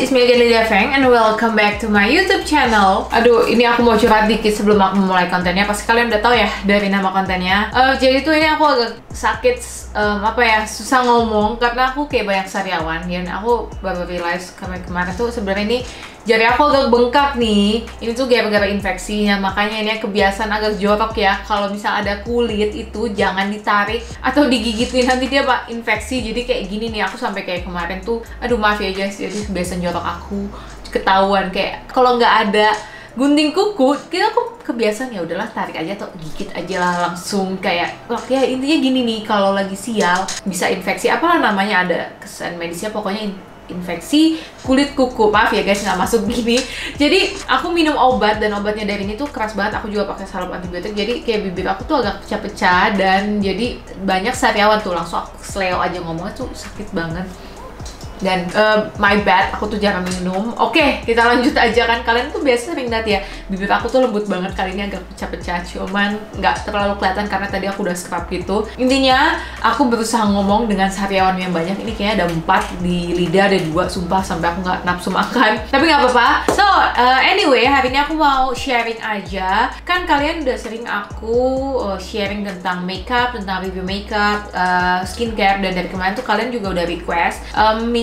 it's me again, Lydia Feng, and welcome back to my YouTube channel. Aduh, ini aku mau curhat dikit sebelum aku memulai kontennya. Pasti kalian udah tahu ya dari nama kontennya. Jadi tuh ini aku agak sakit, susah ngomong karena aku kayak banyak sariawan. Dan aku baru realize kemarin tuh sebenarnya ini jari aku agak bengkak nih. Ini tuh gara-gara infeksinya, makanya ini kebiasaan agak jorok ya. Kalau misal ada kulit itu jangan ditarik atau digigitin, nanti dia infeksi. Jadi kayak gini nih, aku sampai kayak kemarin tuh, aduh maaf ya guys, jadi kebiasaan jorok aku ketahuan. Kayak kalau nggak ada gunting kuku, aku kebiasaan ya udahlah tarik aja atau gigit aja lah langsung. Kayak ya intinya gini nih, kalau lagi sial bisa infeksi, apalah namanya, ada kesan medisnya, pokoknya infeksi kulit kuku. Maaf ya guys, nggak masuk gini. Jadi aku minum obat, dan obatnya dari ini tuh keras banget. Aku juga pakai salep antibiotik, jadi kayak bibir aku tuh agak pecah-pecah, dan jadi banyak sariawan tuh langsung aku seleo aja ngomongnya tuh sakit banget. Dan my bad, aku tuh jarang minum. Oke, kita lanjut aja kan. Kalian tuh biasa sering lihat ya, bibir aku tuh lembut banget, kali ini agak pecah-pecah. Cuman nggak terlalu kelihatan karena tadi aku udah scrub gitu. Intinya, aku berusaha ngomong dengan sariawan yang banyak. Ini kayaknya ada 4 di lidah, ada 2, sumpah sampai aku nggak nafsu makan. Tapi nggak apa-apa. So, anyway, hari ini aku mau sharing aja. Kan kalian udah sering aku sharing tentang makeup, tentang review makeup, skincare, dan dari kemarin tuh kalian juga udah request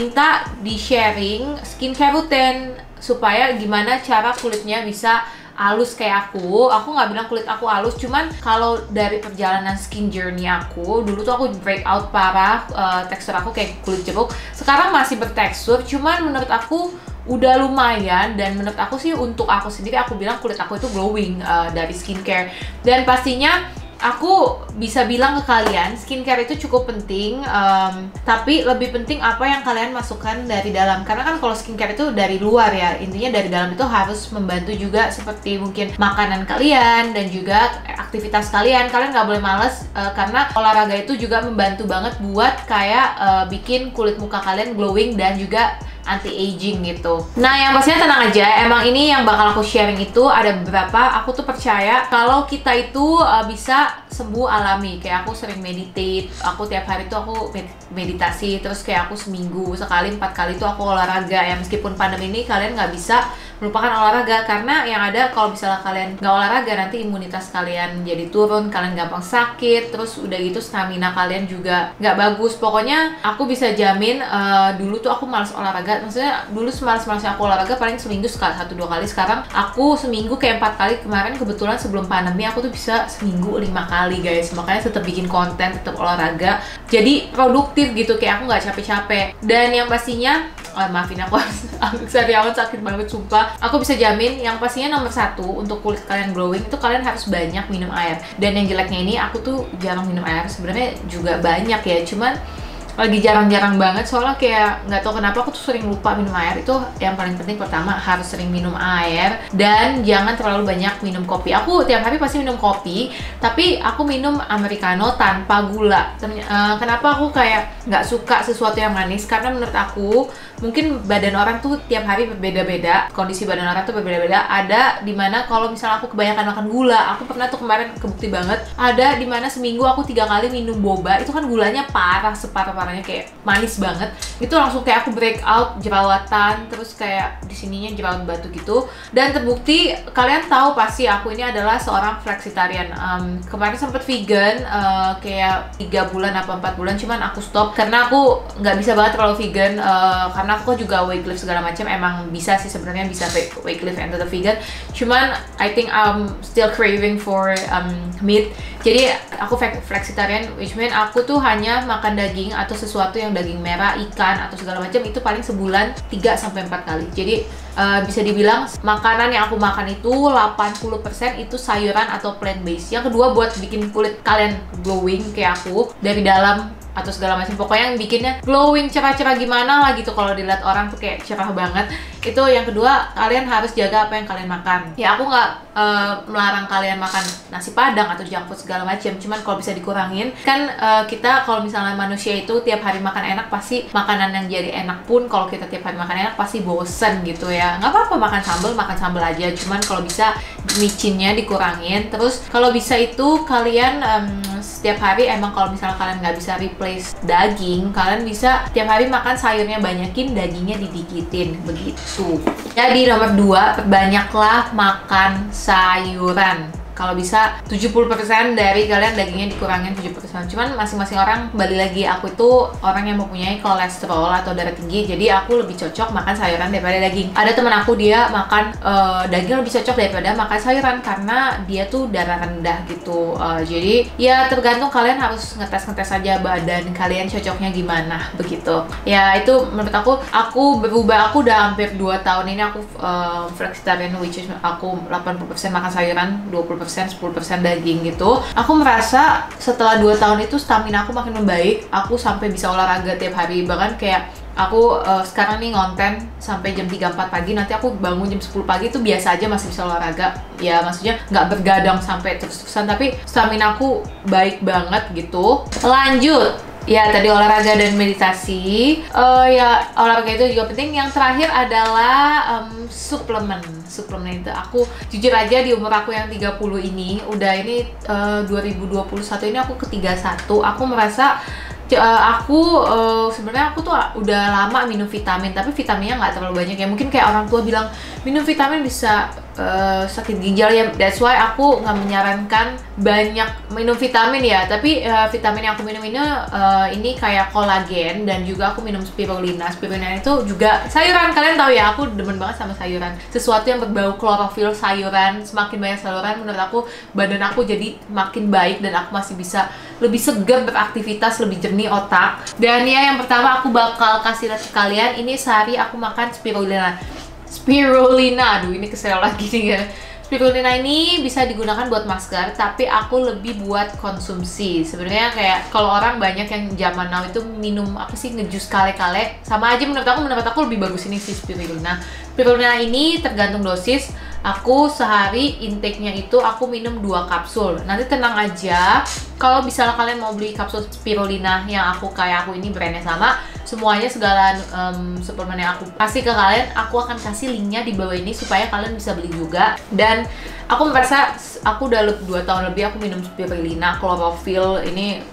minta di sharing skincare routine supaya gimana cara kulitnya bisa halus kayak aku. Aku nggak bilang kulit aku halus, cuman kalau dari perjalanan skin journey aku, dulu tuh aku breakout parah, tekstur aku kayak kulit jeruk. Sekarang masih bertekstur, cuman menurut aku udah lumayan. Dan menurut aku sih, untuk aku sendiri, aku bilang kulit aku itu glowing dari skincare. Dan pastinya aku bisa bilang ke kalian, skincare itu cukup penting, tapi lebih penting apa yang kalian masukkan dari dalam. Karena kan kalau skincare itu dari luar ya, intinya dari dalam itu harus membantu juga, seperti mungkin makanan kalian dan juga aktivitas kalian. Kalian nggak boleh males, karena olahraga itu juga membantu banget buat kayak bikin kulit muka kalian glowing dan juga anti-aging gitu. Nah, yang pastinya tenang aja, emang ini yang bakal aku sharing itu ada beberapa. Aku tuh percaya kalau kita itu bisa sembuh alami. Kayak aku sering meditate, aku tiap hari tuh aku meditasi, terus kayak aku seminggu sekali, 4 kali tuh aku olahraga. Ya meskipun pandemi ini kalian nggak bisa melupakan olahraga, karena yang ada kalau misalnya kalian nggak olahraga, nanti imunitas kalian jadi turun, kalian gampang sakit, terus udah gitu stamina kalian juga nggak bagus. Pokoknya aku bisa jamin, dulu tuh aku malas olahraga. Maksudnya dulu semalas-malasnya aku olahraga paling seminggu sekali, 1-2 kali. Sekarang aku seminggu kayak 4 kali. Kemarin kebetulan sebelum pandemi aku tuh bisa seminggu 5 kali guys. Makanya tetap bikin konten, tetap olahraga, jadi produktif gitu, kayak aku nggak capek-capek. Dan yang pastinya, maafin aku sariawan sakit banget sumpah. Aku bisa jamin yang pastinya nomor 1 untuk kulit kalian glowing itu kalian harus banyak minum air. Dan yang jeleknya ini, aku tuh jarang minum air. Sebenarnya juga banyak ya, cuman lagi jarang-jarang banget, soalnya kayak nggak tahu kenapa aku tuh sering lupa minum air. Itu yang paling penting, pertama harus sering minum air, dan jangan terlalu banyak minum kopi. Aku tiap hari pasti minum kopi, tapi aku minum americano tanpa gula. Kenapa aku kayak nggak suka sesuatu yang manis? Karena menurut aku mungkin badan orang tuh tiap hari berbeda-beda, kondisi badan orang tuh berbeda-beda. Ada dimana kalau misalnya aku kebanyakan makan gula, aku pernah tuh kemarin kebukti banget, ada dimana seminggu aku 3 kali minum boba, itu kan gulanya parah, separah-parahnya, kayak manis banget. Itu langsung kayak aku breakout, jerawatan, terus kayak di sininya jerawat batu gitu. Dan terbukti, kalian tahu pasti aku ini adalah seorang flexitarian. Kemarin sempet vegan, kayak 3 bulan apa 4 bulan, cuman aku stop karena aku nggak bisa banget terlalu vegan, karena aku juga weight lift segala macam. Emang bisa sih sebenarnya, bisa weight lift and tetap vegan, cuman I think I'm still craving for meat. Jadi aku flexitarian, which mean aku tuh hanya makan daging atau sesuatu yang daging merah, ikan atau segala macam, itu paling sebulan 3-4 kali. Jadi bisa dibilang makanan yang aku makan itu 80% itu sayuran atau plant based. Yang kedua, buat bikin kulit kalian glowing kayak aku dari dalam atau segala macam, pokoknya yang bikinnya glowing, cerah-cerah gimana lah gitu. Kalau dilihat orang tuh kayak cerah banget. Itu yang kedua, kalian harus jaga apa yang kalian makan. Ya aku nggak melarang kalian makan nasi padang atau junk food segala macam, cuman kalau bisa dikurangin. Kan kita kalau misalnya manusia itu tiap hari makan enak, pasti makanan yang jadi enak pun kalau kita tiap hari makan enak pasti bosen gitu ya. Nggak apa-apa makan sambal aja, cuman kalau bisa micinnya dikurangin. Terus kalau bisa itu kalian setiap hari, emang kalau misalnya kalian nggak bisa replace replace daging, kalian bisa tiap hari makan sayurnya banyakin, dagingnya didikitin begitu. Jadi nomor 2, perbanyaklah makan sayuran. Kalau bisa 70% dari kalian dagingnya dikurangin 70%. Cuman masing-masing orang, kembali lagi, aku itu orang yang mempunyai kolesterol atau darah tinggi, jadi aku lebih cocok makan sayuran daripada daging. Ada temen aku, dia makan daging lebih cocok daripada makan sayuran karena dia tuh darah rendah gitu. Jadi ya tergantung, kalian harus ngetes aja badan kalian cocoknya gimana begitu. Ya itu menurut aku berubah. Aku udah hampir 2 tahun ini aku flexitarian, which is aku 80% makan sayuran, 20% 10% daging gitu. Aku merasa setelah 2 tahun itu stamina aku makin membaik. Aku sampai bisa olahraga tiap hari. Bahkan kayak aku sekarang nih ngonten sampai jam 3-4 pagi, nanti aku bangun jam 10 pagi itu biasa aja masih bisa olahraga. Ya maksudnya nggak bergadang sampai terus-terusan, tapi stamina aku baik banget gitu. Lanjut. Ya tadi olahraga dan meditasi. Ya olahraga itu juga penting. Yang terakhir adalah suplemen itu. Aku jujur aja di umur aku yang 30 ini, udah ini 2021 ini aku ke 31. Aku merasa sebenarnya aku tuh udah lama minum vitamin, tapi vitaminnya nggak terlalu banyak ya. Mungkin kayak orang tua bilang minum vitamin bisa sakit ginjal ya, that's why aku nggak menyarankan banyak minum vitamin ya. Tapi vitamin yang aku minum ini kayak kolagen, dan juga aku minum spirulina. Spirulina itu juga sayuran, kalian tahu ya, aku demen banget sama sayuran. Sesuatu yang berbau klorofil sayuran, semakin banyak sayuran menurut aku badan aku jadi makin baik, dan aku masih bisa lebih segar beraktivitas, lebih jernih otak. Dan ya yang pertama aku bakal kasih lihat ke kalian, ini sehari aku makan spirulina. Aduh ini kesel lagi nih ya. Spirulina ini bisa digunakan buat masker, tapi aku lebih buat konsumsi. Sebenarnya kayak kalau orang banyak yang zaman now itu minum apa sih, ngejus kale-kale, sama aja menurut aku lebih bagus ini sih spirulina. Spirulina ini tergantung dosis. Aku sehari intake-nya itu aku minum 2 kapsul. Nanti tenang aja, kalau misalnya kalian mau beli kapsul spirulina yang aku ini brandnya sama, semuanya segala suplemen yang aku kasih ke kalian, aku akan kasih linknya di bawah ini supaya kalian bisa beli juga. Dan aku merasa aku udah 2 tahun lebih aku minum spirulina, klorofil ini.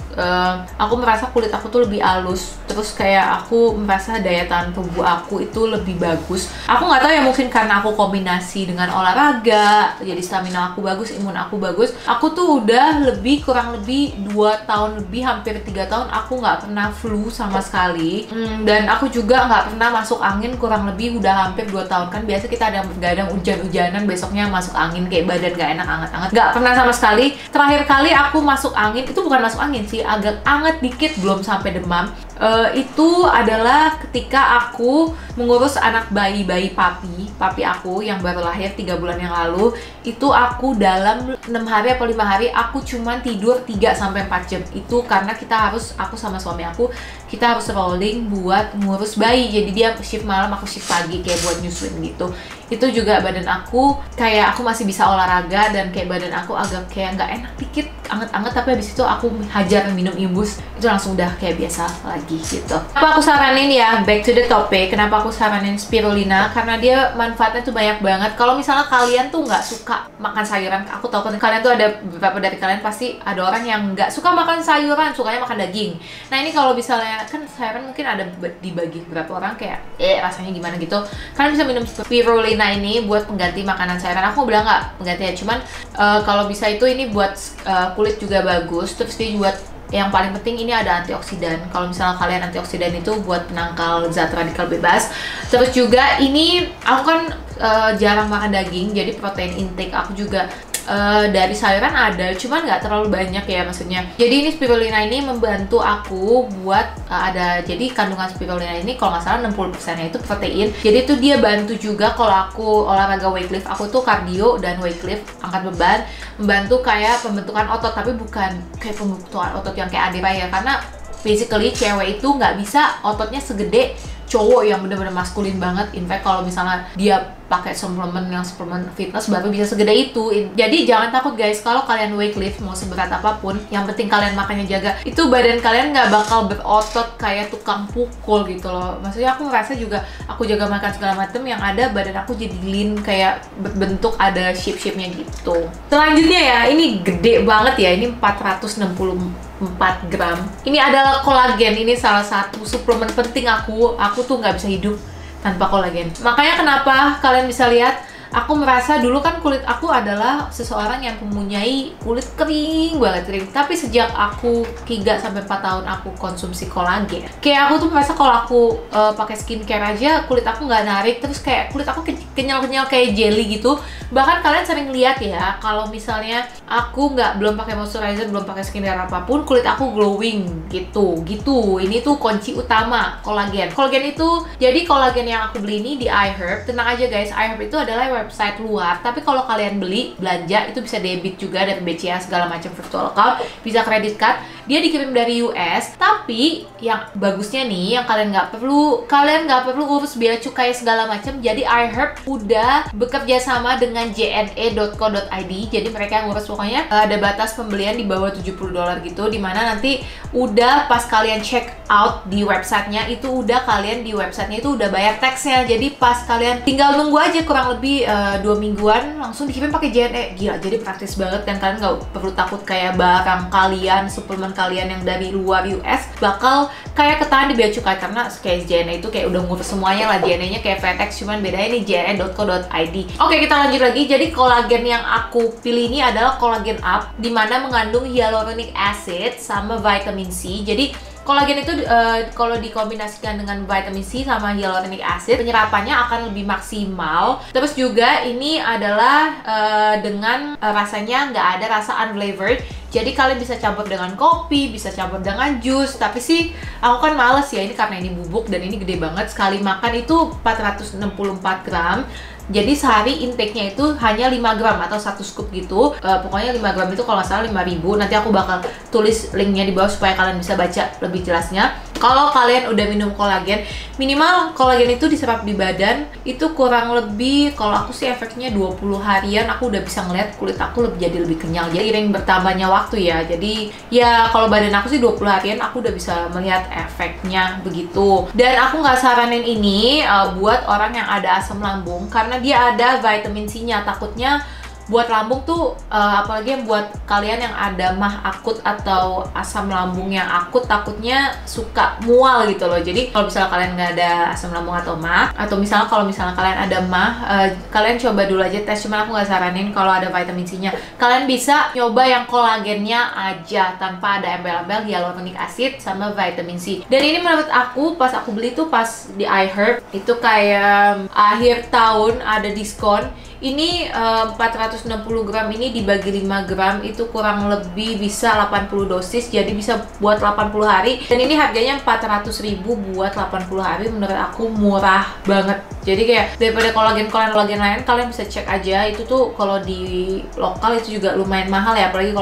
Aku merasa kulit aku tuh lebih halus, terus kayak aku merasa daya tahan tubuh aku itu lebih bagus. Aku nggak tahu ya, mungkin karena aku kombinasi dengan olahraga, jadi stamina aku bagus, imun aku bagus. Aku tuh udah kurang lebih 2 tahun lebih, hampir 3 tahun aku nggak pernah flu sama sekali. Dan aku juga nggak pernah masuk angin kurang lebih udah hampir 2 tahun. Kan biasa kita ada bergadang hujan-hujanan, besoknya masuk angin kayak badan gak enak, anget-anget. Nggak pernah sama sekali. Terakhir kali aku masuk angin, itu bukan masuk angin sih, agak anget dikit, belum sampai demam. Itu adalah ketika aku mengurus anak bayi papi aku yang baru lahir 3 bulan yang lalu. Itu aku dalam 6 hari atau 5 hari aku cuman tidur 3-4 jam. Itu karena aku sama suami aku, kita harus rolling buat ngurus bayi. Jadi dia shift malam, aku shift pagi kayak buat nyusuin gitu. Itu juga badan aku kayak aku masih bisa olahraga, dan kayak badan aku agak kayak nggak enak dikit, anget-anget, tapi habis itu aku hajar minum imbus, itu langsung udah kayak biasa lagi gitu. Kenapa aku saranin ya, back to the topic, kenapa aku saranin spirulina? Karena dia manfaatnya tuh banyak banget. Kalau misalnya kalian tuh nggak suka makan sayuran, aku tahu kan kalian tuh ada beberapa dari kalian pasti ada orang yang nggak suka makan sayuran, sukanya makan daging. Nah ini kalau misalnya kan sayuran mungkin ada dibagi beberapa orang kayak rasanya gimana gitu, kalian bisa minum spirulina ini buat pengganti makanan sayuran. Aku bilang nggak pengganti ya, cuman kalau bisa itu ini buat kulit juga bagus. Terus dia buat, yang paling penting ini ada antioksidan. Kalau misalnya kalian, antioksidan itu buat penangkal zat radikal bebas. Terus juga ini aku kan jarang makan daging, jadi protein intake aku juga dari sayuran ada, cuman nggak terlalu banyak ya maksudnya. Jadi ini spirulina ini membantu aku buat jadi kandungan spirulina ini kalau nggak salah 60%-nya itu protein. Jadi itu dia bantu juga kalau aku olahraga weightlift. Aku tuh cardio dan weightlift, angkat beban, membantu kayak pembentukan otot, tapi bukan kayak pembentukan otot yang kayak Adira ya, karena basically cewek itu nggak bisa ototnya segede cowok yang bener-bener maskulin banget. In fact kalau misalnya dia pakai suplemen fitness baru bisa segede itu. Jadi jangan takut guys, kalau kalian weightlift mau seberat apapun, yang penting kalian makannya jaga. Itu badan kalian nggak bakal berotot kayak tukang pukul gitu loh. Maksudnya aku ngerasa juga aku jaga makan segala macem, yang ada badan aku jadi lean, kayak berbentuk ada shape-shape-nya gitu. Selanjutnya ya, ini gede banget ya, ini 460 4 gram. Ini adalah kolagen. Ini salah satu suplemen penting aku. Aku tuh nggak bisa hidup tanpa kolagen. Makanya kenapa kalian bisa lihat, aku merasa dulu kan kulit aku adalah seseorang yang mempunyai kulit kering banget, kering. Tapi sejak aku 3-4 tahun aku konsumsi kolagen, kayak aku tuh merasa kalau aku pakai skincare aja kulit aku nggak narik, terus kayak kulit aku kenyal-kenyal kayak jelly gitu. Bahkan kalian sering lihat ya, kalau misalnya aku belum pakai moisturizer, belum pakai skincare apapun, kulit aku glowing gitu. Ini tuh kunci utama kolagen. Kolagen itu, jadi kolagen yang aku beli ini di iHerb. Tenang aja guys, iHerb itu adalah website luar, tapi kalau kalian beli belanja itu bisa debit juga dari BCA segala macam virtual account, bisa credit card. Dia dikirim dari US, tapi yang bagusnya nih, yang kalian nggak perlu urus bea cukai segala macam. Jadi iHerb udah bekerja sama dengan jne.co.id, jadi mereka yang ngurus. Pokoknya ada batas pembelian di bawah $70 gitu, dimana nanti udah pas kalian check out di websitenya itu udah kalian di websitenya itu udah bayar taxnya. Jadi pas kalian tinggal nunggu aja kurang lebih 2 mingguan langsung dikirim pakai JNE. Gila, jadi praktis banget kan, kalian nggak perlu takut kayak barang kalian, suplemen kalian yang dari luar US bakal kayak ketahan di bea cukai, karena kayak JNE itu kayak udah ngurus semuanya lah. JNE-nya kayak FedEx, cuman bedanya nih jne.co.id. Oke, kita lanjut lagi. Jadi kolagen yang aku pilih ini adalah kolagen up, dimana mengandung hyaluronic acid sama vitamin C. Jadi kolagen itu kalau dikombinasikan dengan vitamin C sama hyaluronic acid, penyerapannya akan lebih maksimal. Terus juga ini adalah dengan rasanya nggak ada rasa unflavored. Jadi kalian bisa campur dengan kopi, bisa campur dengan jus. Tapi sih aku kan males ya, ini karena ini bubuk dan ini gede banget. Sekali makan itu 464 gram. Jadi sehari intake-nya itu hanya 5 gram atau 1 scoop gitu. Pokoknya 5 gram itu kalau nggak salah 5.000. Nanti aku bakal tulis linknya di bawah supaya kalian bisa baca lebih jelasnya. Kalau kalian udah minum kolagen, minimal kolagen itu diserap di badan itu kurang lebih, kalau aku sih efeknya 20 harian aku udah bisa ngeliat kulit aku jadi lebih kenyal. Jadi iring bertambahnya waktu ya. Jadi ya kalau badan aku sih 20 harian aku udah bisa melihat efeknya begitu. Dan aku nggak saranin ini buat orang yang ada asam lambung, karena dia ada vitamin C-nya. Takutnya buat lambung tuh, apalagi yang buat kalian yang ada mah akut atau asam lambung yang akut, takutnya suka mual gitu loh. Jadi kalau misalnya kalian nggak ada asam lambung atau mah, atau misalnya kalau misalnya kalian ada mah, kalian coba dulu aja tes. Cuman aku nggak saranin kalau ada vitamin C-nya. Kalian bisa nyoba yang kolagennya aja tanpa ada embel-embel hyaluronic acid sama vitamin C. Dan ini menurut aku pas aku beli tuh pas di iHerb itu kayak akhir tahun ada diskon. Ini 460 gram ini dibagi 5 gram itu kurang lebih bisa 80 dosis, jadi bisa buat 80 hari. Dan ini harganya 400.000 buat 80 hari, menurut aku murah banget. Jadi kayak daripada kolagen lain, kalian bisa cek aja. Itu tuh kalau di lokal itu juga lumayan mahal ya, apalagi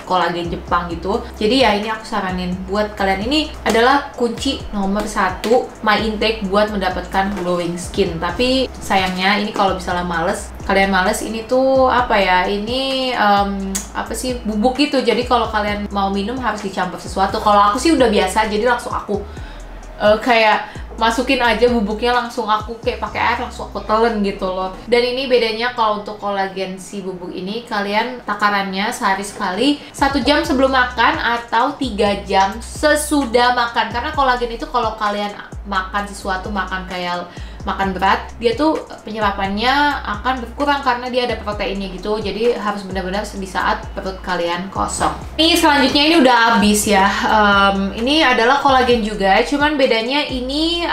kolagen Jepang gitu. Jadi ya ini aku saranin buat kalian, ini adalah kunci nomor 1 my intake buat mendapatkan glowing skin. Tapi sayangnya ini kalau misalnya kalian males, ini tuh apa ya, ini apa sih, bubuk gitu. Jadi kalau kalian mau minum harus dicampur sesuatu. Kalau aku sih udah biasa, jadi langsung aku kayak masukin aja bubuknya, langsung aku kayak pakai air langsung aku telen gitu loh. Dan ini bedanya kalau untuk kolagen si bubuk ini, kalian takarannya sehari sekali, 1 jam sebelum makan atau 3 jam sesudah makan. Karena kolagen itu kalau kalian makan sesuatu, makan kayak makan berat, dia tuh penyerapannya akan berkurang karena dia ada proteinnya gitu. Jadi harus benar-benar di saat perut kalian kosong. Ini selanjutnya ini udah habis ya. Ini adalah kolagen juga, cuman bedanya ini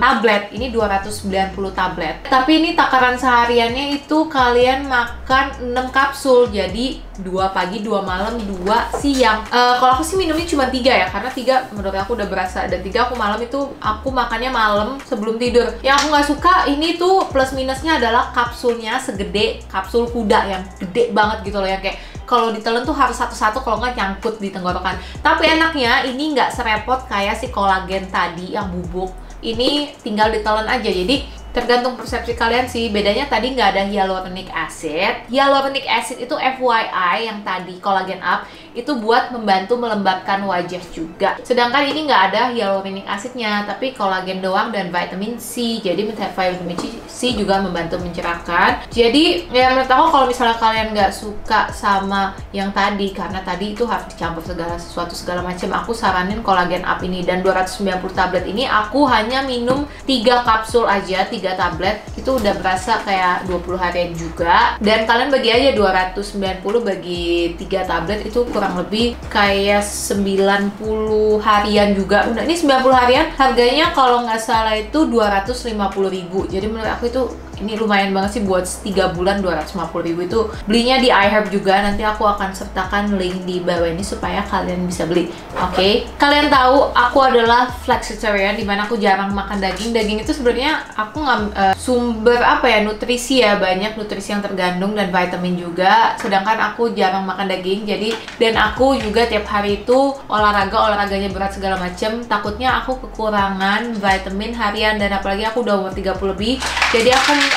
tablet. Ini 290 tablet. Tapi ini takaran sehariannya itu kalian makan 6 kapsul. Jadi 2 pagi, 2 malam, 2 siang. Kalau aku sih minumnya cuma 3 ya, karena 3 menurut aku udah berasa. Dan 3 aku malam itu aku makannya malam sebelum tidur. Yang aku nggak suka ini tuh plus minusnya adalah kapsulnya segede kapsul kuda, yang gede banget gitu loh, yang kayak kalau ditelan tuh harus satu-satu, kalau nggak nyangkut di tenggorokan. Tapi enaknya ini nggak serepot kayak si kolagen tadi yang bubuk. Ini tinggal ditelan aja. Jadi tergantung persepsi kalian sih. Bedanya tadi nggak ada hyaluronic acid. Hyaluronic acid itu FYI yang tadi kolagen up itu buat membantu melembabkan wajah juga. Sedangkan ini nggak ada hyaluronic acidnya, tapi kolagen doang dan vitamin C. Jadi vitamin C juga membantu mencerahkan. Jadi ya menurut aku kalau misalnya kalian nggak suka sama yang tadi, karena tadi itu harus dicampur segala macam, aku saranin kolagen up ini. Dan 290 tablet ini aku hanya minum 3 kapsul aja, 3 tablet itu udah berasa kayak 20 harian juga. Dan kalian bagi aja 290 bagi 3 tablet itu kurang lebih kayak 90 harian juga. Udah, ini 90 harian harganya kalau nggak salah itu 250.000. Jadi menurut aku itu ini lumayan banget sih buat 3 bulan 250.000 itu. Belinya di iHerb juga, nanti aku akan sertakan link di bawah ini supaya kalian bisa beli. Oke. Kalian tahu aku adalah flexitarian, dimana aku jarang makan daging. Daging itu sebenarnya aku nggak sumber apa ya, nutrisi ya, banyak nutrisi yang tergandung dan vitamin juga. Sedangkan aku jarang makan daging, jadi dan aku juga tiap hari itu olahraganya berat segala macem. Takutnya aku kekurangan vitamin harian, dan apalagi aku udah umur 30 lebih. Jadi aku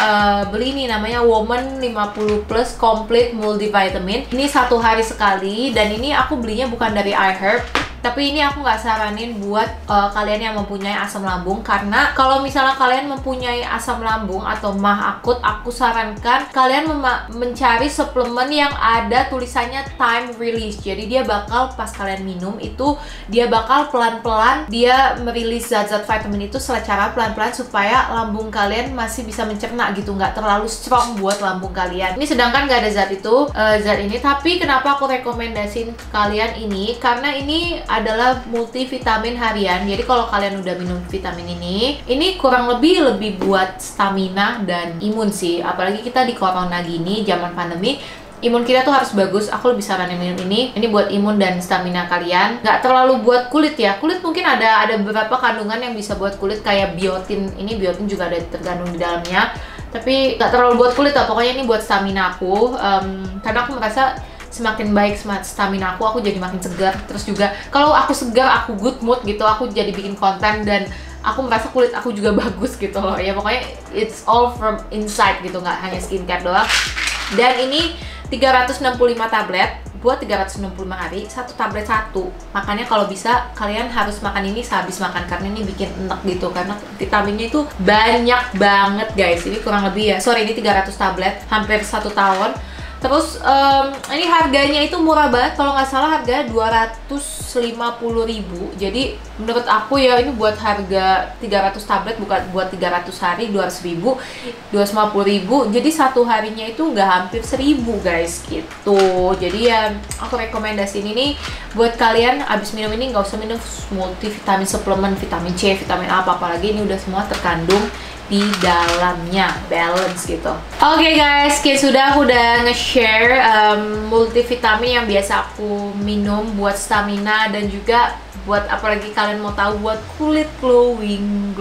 beli ini namanya Woman 50 Plus Complete Multivitamin. Ini 1 hari sekali, dan ini aku belinya bukan dari iHerb, tapi ini aku nggak saranin buat kalian yang mempunyai asam lambung, karena kalau misalnya kalian mempunyai asam lambung atau mah akut, aku sarankan kalian mencari suplemen yang ada tulisannya time release. Jadi dia bakal pas kalian minum itu dia bakal pelan-pelan dia merilis zat-zat vitamin itu secara pelan-pelan supaya lambung kalian masih bisa mencerna gitu, nggak terlalu strong buat lambung kalian. Ini sedangkan nggak ada zat itu, zat ini. Tapi kenapa aku rekomendasiin ke kalian ini? Karena ini adalah multivitamin harian. Jadi kalau kalian udah minum vitamin ini kurang lebih buat stamina dan imun sih. Apalagi kita di corona gini, zaman pandemi, imun kita tuh harus bagus. Aku lebih saranin minum ini buat imun dan stamina kalian. Nggak terlalu buat kulit ya. Kulit mungkin ada beberapa kandungan yang bisa buat kulit, kayak biotin. Ini biotin juga ada tergandung di dalamnya. Tapi nggak terlalu buat kulit lah. Pokoknya ini buat stamina aku. Karena aku merasa semakin baik stamina aku jadi makin segar. Terus juga kalau aku segar, aku good mood gitu, aku jadi bikin konten, dan aku merasa kulit aku juga bagus gitu loh. Ya pokoknya it's all from inside gitu, nggak hanya skincare doang. Dan ini 365 tablet buat 365 hari, 1 tablet 1. Makanya kalau bisa kalian harus makan ini sehabis makan, karena ini bikin enak gitu, karena vitaminnya itu banyak banget guys. Ini kurang lebih ya, ini 300 tablet, hampir 1 tahun. Terus ini harganya itu murah banget, kalau nggak salah harganya 250.000. Jadi menurut aku ya, ini buat harga 300 tablet, bukan buat 300 hari 200.000, 250.000. Jadi 1 harinya itu nggak hampir 1.000 guys gitu. Jadi ya aku rekomendasiin ini buat kalian. Abis minum ini nggak usah minum multivitamin suplemen, vitamin C, vitamin apa, apalagi ini udah semua terkandung di dalamnya, balance gitu. Oke guys, aku udah nge-share multivitamin yang biasa aku minum buat stamina, dan juga buat apalagi kalian mau tahu buat kulit glowing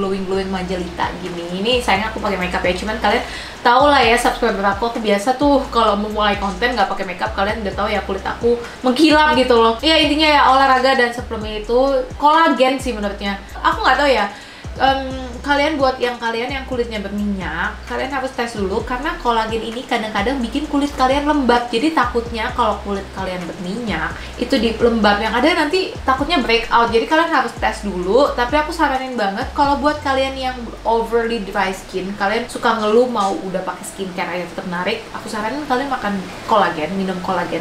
majelita gini. Ini sayangnya aku pakai makeup ya, cuman kalian tahu lah ya, subscriber aku biasa tuh kalau memulai konten nggak pakai makeup. Kalian udah tahu ya, kulit aku mengkilap gitu loh. Ya intinya ya, olahraga dan suplemen itu kolagen sih menurutnya. Aku nggak tahu ya, kalian yang kulitnya berminyak, kalian harus tes dulu, karena kolagen ini kadang-kadang bikin kulit kalian lembab. Jadi takutnya kalau kulit kalian berminyak itu di lembab yang ada nanti takutnya breakout. Jadi kalian harus tes dulu. Tapi aku saranin banget kalau buat kalian yang overly dry skin, kalian suka ngeluh mau udah pakai skincare aja tetap menarik, aku saranin kalian makan kolagen, minum kolagen.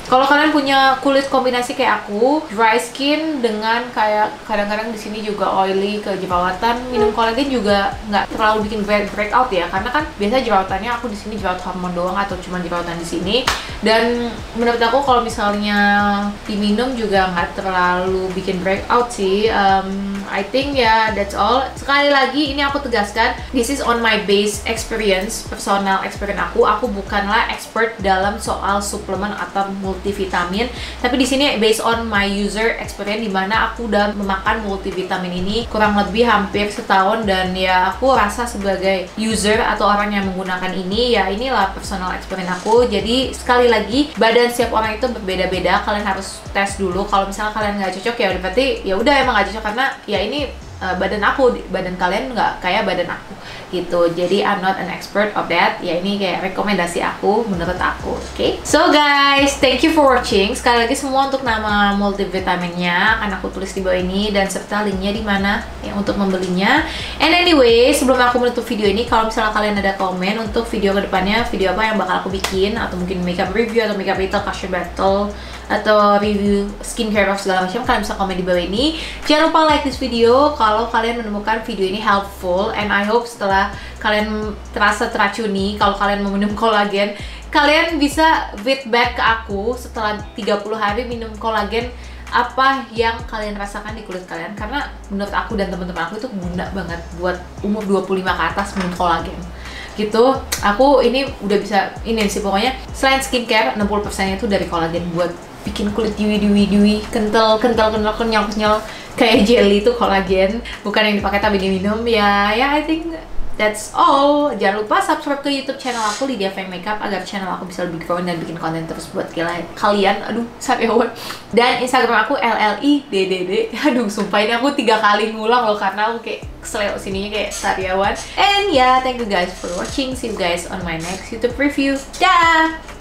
Kalau kalian punya kulit kombinasi kayak aku, dry skin dengan kayak kadang-kadang di sini juga oily ke jerawatan, minum kolagen juga nggak terlalu bikin breakout ya, karena kan biasa jerawatannya aku di sini jerawat hormon doang atau cuma jerawatan di sini. Dan menurut aku kalau misalnya diminum juga nggak terlalu bikin breakout sih. I think ya that's all. Sekali lagi ini aku tegaskan, this is on my base experience, personal experience aku. Aku bukanlah expert dalam soal suplemen atau multivitamin, tapi di sini based on my user experience, dimana aku udah memakan multivitamin ini kurang lebih hampir setahun, dan ya aku rasa sebagai user atau orang yang menggunakan ini, ya inilah personal experience aku. Jadi sekali lagi, badan setiap orang itu berbeda-beda. Kalian harus tes dulu. Kalau misalnya kalian nggak cocok ya berarti ya udah emang nggak cocok, karena ya ini badan aku, badan kalian nggak kayak badan aku gitu. Jadi I'm not an expert of that. Ya ini kayak rekomendasi aku menurut aku. Oke. So guys, thank you for watching. Sekali lagi semua untuk nama multivitaminnya akan aku tulis di bawah ini dan serta linknya di mana yang untuk membelinya. And anyway, sebelum aku menutup video ini, kalau misalnya kalian ada komen untuk video kedepannya, video apa yang bakal aku bikin, atau mungkin makeup review atau makeup battle, cushion battle, atau review skincare of segala macam, kalian bisa komen di bawah ini. Jangan lupa like this video kalau kalian menemukan video ini helpful, and I hope setelah kalian terasa teracuni kalau kalian mau minum kolagen, kalian bisa feedback ke aku setelah 30 hari minum kolagen, apa yang kalian rasakan di kulit kalian. Karena menurut aku dan teman-teman aku itu guna banget buat umur 25 ke atas minum kolagen gitu. Aku ini udah bisa ini sih, pokoknya selain skincare 60% itu dari kolagen buat bikin kulit dewy, kental, kenyal kayak jelly itu kolagen, bukan yang dipakai tapi diminum. Ya, I think that's all. Jangan lupa subscribe ke YouTube channel aku Lydia Feng Makeup agar channel aku bisa lebih growing dan bikin konten terus buat kalian. Aduh, sariawan. Dan Instagram aku LLIDDD. Aduh, sumpah ini aku 3 kali ngulang loh karena aku kayak keseleo sininya kayak sariawan. And yeah, thank you guys for watching. See you guys on my next YouTube review. Dah.